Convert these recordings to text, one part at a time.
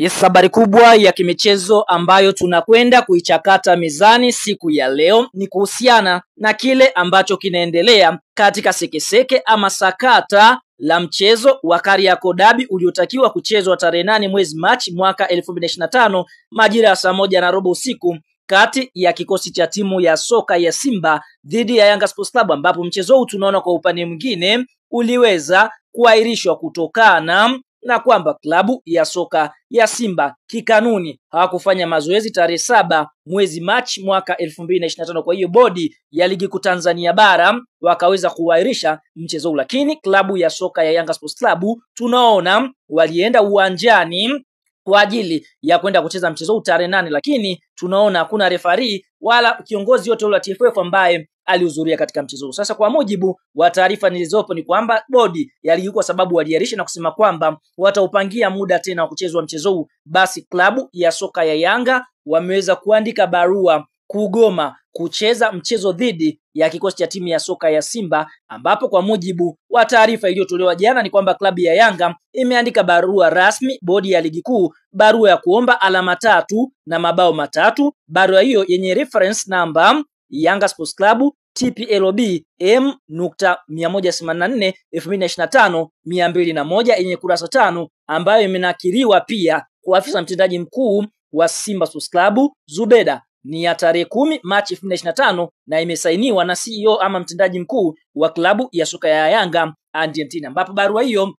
Yes, habari kubwa ya kimichezo ambayo tunakwenda kuichakata mezani siku ya leo ni kuhusiana na kile ambacho kinaendelea katika sekeseke ama sakata la mchezo wa Kariakoo Derby uliotakiwa kuchezwa tarehe 8 mwezi Machi mwaka 2025 majira ya saa 1:15 usiku kati ya kikosi cha timu ya soka ya Simba dhidi ya Yanga Sports Club, ambapo mchezo huu tunaona kwa upande mwingine uliweza kuahirishwa kutokana na kwamba klabu ya soka ya Simba kikanuni hawakufanya mazoezi tarehe 7 mwezi Machi mwaka 2025. Kwa hiyo bodi ya ligi kuu Tanzania bara wakaweza kuahirisha mchezo huu, lakini klabu ya soka ya Yanga Sports Club tunaona walienda uwanjani kwa ajili ya kwenda kucheza mchezo huu tarehe 8, lakini tunaona hakuna referee wala kiongozi yote wa TFF ambaye alihudhuria katika mchezo huu. Sasa kwa mujibu wa taarifa nilizopo ni kwamba bodi ya ligi kwa sababu waliahirisha na kusema kwamba wataupangia muda tena wa kuchezwa mchezo huu, basi klabu ya soka ya Yanga wameweza kuandika barua kugoma kucheza mchezo dhidi ya kikosi cha timu ya soka ya Simba, ambapo kwa mujibu wa taarifa iliyotolewa jana ni kwamba klabu ya Yanga imeandika barua rasmi bodi ya ligi kuu, barua ya kuomba alama 3 na mabao 3. Barua hiyo yenye reference number Yanga Sports Club TPLB M.184 2025 201 yenye kurasa 5, ambayo imenakiliwa pia kwa afisa mtendaji mkuu wa Simba Sports Club Zubeda, ni ya tarehe 10 Machi 2025 na imesainiwa na CEO ama mtendaji mkuu wa klabu ya soka ya Yanga Andy Mtini, ambapo barua hiyo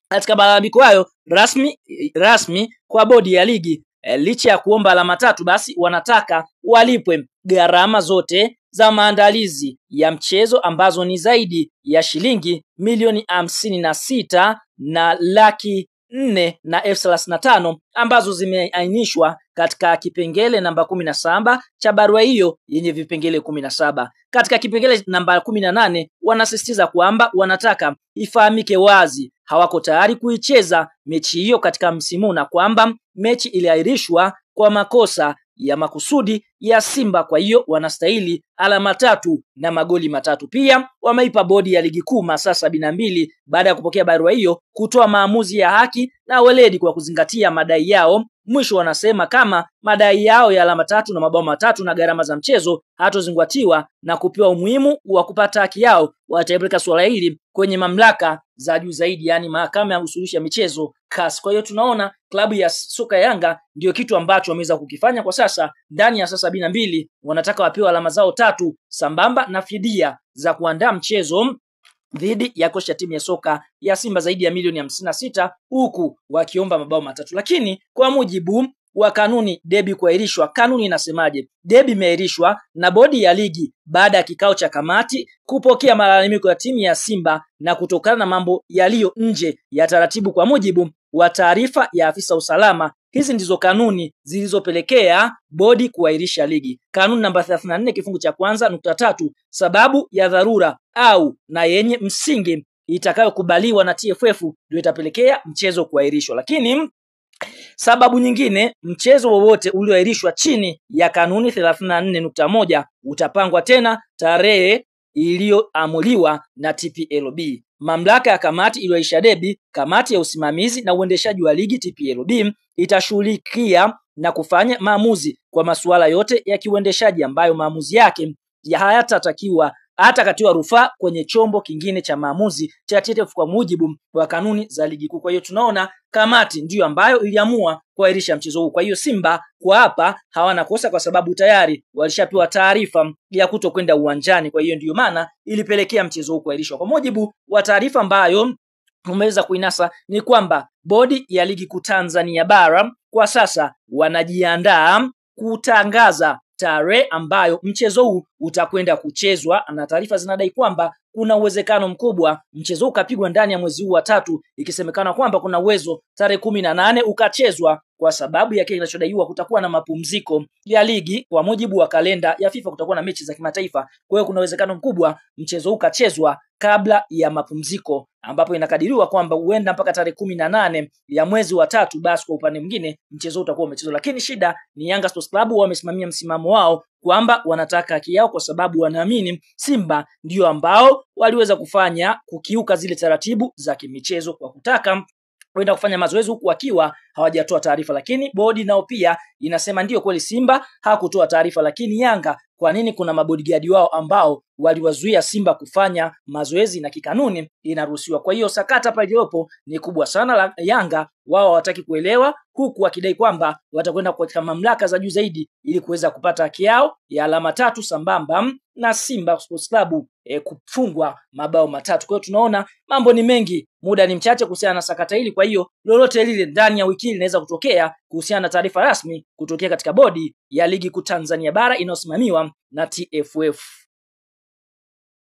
katika malalamiko hayo rasmi kwa bodi ya ligi licha ya kuomba alama 3, basi wanataka walipwe gharama zote za maandalizi ya mchezo ambazo ni zaidi ya shilingi milioni 56 na laki 4 na elfu 35 ambazo zimeainishwa katika kipengele namba 17 cha barua hiyo yenye vipengele 17. Katika kipengele namba 18 wanasisitiza kwamba wanataka ifahamike wazi hawako tayari kuicheza mechi hiyo katika msimu na kwamba mechi iliahirishwa kwa makosa ya makusudi ya Simba, kwa hiyo wanastahili alama 3 na magoli 3. Pia wameipa bodi ya ligi kuu masaa 72 baada ya kupokea barua hiyo kutoa maamuzi ya haki na weledi kwa kuzingatia madai yao. Mwisho wanasema kama madai yao ya alama 3 na mabao 3 na gharama za mchezo hatozingatiwa na kupewa umuhimu wa kupata haki yao, watapeleka swala hili kwenye mamlaka za juu zaidi, yani mahakama ya usuluhishi ya michezo CAS. Kwa hiyo tunaona klabu ya soka ya Yanga ndio kitu ambacho wameweza kukifanya kwa sasa. Ndani ya saa 72 wanataka wapewe alama zao 3 sambamba na fidia za kuandaa mchezo dhidi ya kocha timu ya soka ya Simba zaidi ya milioni 56, huku wakiomba mabao 3. Lakini kwa mujibu wa kanuni derby kuahirishwa, kanuni inasemaje? Derby imeahirishwa na bodi ya ligi baada ya kikao cha kamati kupokea malalamiko ya timu ya Simba na kutokana na mambo yaliyo nje ya taratibu. Kwa mujibu wa taarifa ya afisa usalama, hizi ndizo kanuni zilizopelekea bodi kuahirisha ligi. Kanuni namba 34 kifungu cha kwanza nukta 3, sababu ya dharura au na yenye msingi itakayokubaliwa na TFF ndio itapelekea mchezo kuahirishwa. Lakini sababu nyingine, mchezo wowote ulioahirishwa chini ya kanuni 34.1 utapangwa tena tarehe iliyoamuliwa na TPLB. Mamlaka ya kamati iliyoahirisha derby, kamati ya usimamizi na uendeshaji wa ligi TPLB, itashughulikia na kufanya maamuzi kwa masuala yote ya kiuendeshaji ambayo maamuzi yake hayatakatiwa rufaa kwenye chombo kingine cha maamuzi cha TFF kwa mujibu wa kanuni za ligi kuu. Kwa hiyo tunaona kamati ndiyo ambayo iliamua kuahirisha mchezo huu. Kwa hiyo Simba kwa hapa hawana kosa kwa sababu tayari walishapewa taarifa ya kutokwenda uwanjani. Kwa hiyo ndiyo maana ilipelekea mchezo huu kuahirishwa. Kwa mujibu wa taarifa ambayo umeweza kuinasa ni kwamba bodi ya ligi kuu Tanzania bara kwa sasa wanajiandaa kutangaza tarehe ambayo mchezo huu utakwenda kuchezwa, na taarifa zinadai kwamba kuna uwezekano mkubwa mchezo huu ukapigwa ndani ya mwezi huu wa 3, ikisemekana kwamba kuna uwezo tarehe 18 ukachezwa kwa sababu ya kile kinachodaiwa kutakuwa na mapumziko ya ligi. Kwa mujibu wa kalenda ya FIFA kutakuwa na mechi za kimataifa, kwa hiyo kuna uwezekano mkubwa mchezo huu ukachezwa kabla ya mapumziko, ambapo inakadiriwa kwamba huenda mpaka tarehe 18 ya mwezi wa 3. Basi kwa upande mwingine mchezo utakuwa umechezwa, lakini shida ni Yanga Sports Club wamesimamia msimamo wao kwamba wanataka haki yao kwa sababu wanaamini Simba ndio ambao waliweza kukiuka zile taratibu za kimichezo kwa kutaka kwenda kufanya mazoezi huku wakiwa hawajatoa taarifa, lakini bodi nao pia inasema ndio kweli Simba hakutoa taarifa, lakini Yanga kwa nini kuna mabodyguard wao ambao waliwazuia Simba kufanya mazoezi na kikanuni inaruhusiwa. Kwa hiyo sakata hapa iliyopo ni kubwa sana. La Yanga wao hawataki kuelewa, huku wakidai kwamba watakwenda katika mamlaka za juu zaidi ili kuweza kupata haki yao ya alama 3 sambamba na Simba Sports Club kufungwa mabao 3. Kwa hiyo tunaona mambo ni mengi, muda ni mchache kuhusiana na sakata hili. Kwa hiyo lolote lile ndani ya wiki linaweza kutokea kuhusiana na taarifa rasmi kutokea katika bodi ya ligi kuu Tanzania bara inayosimamiwa na TFF.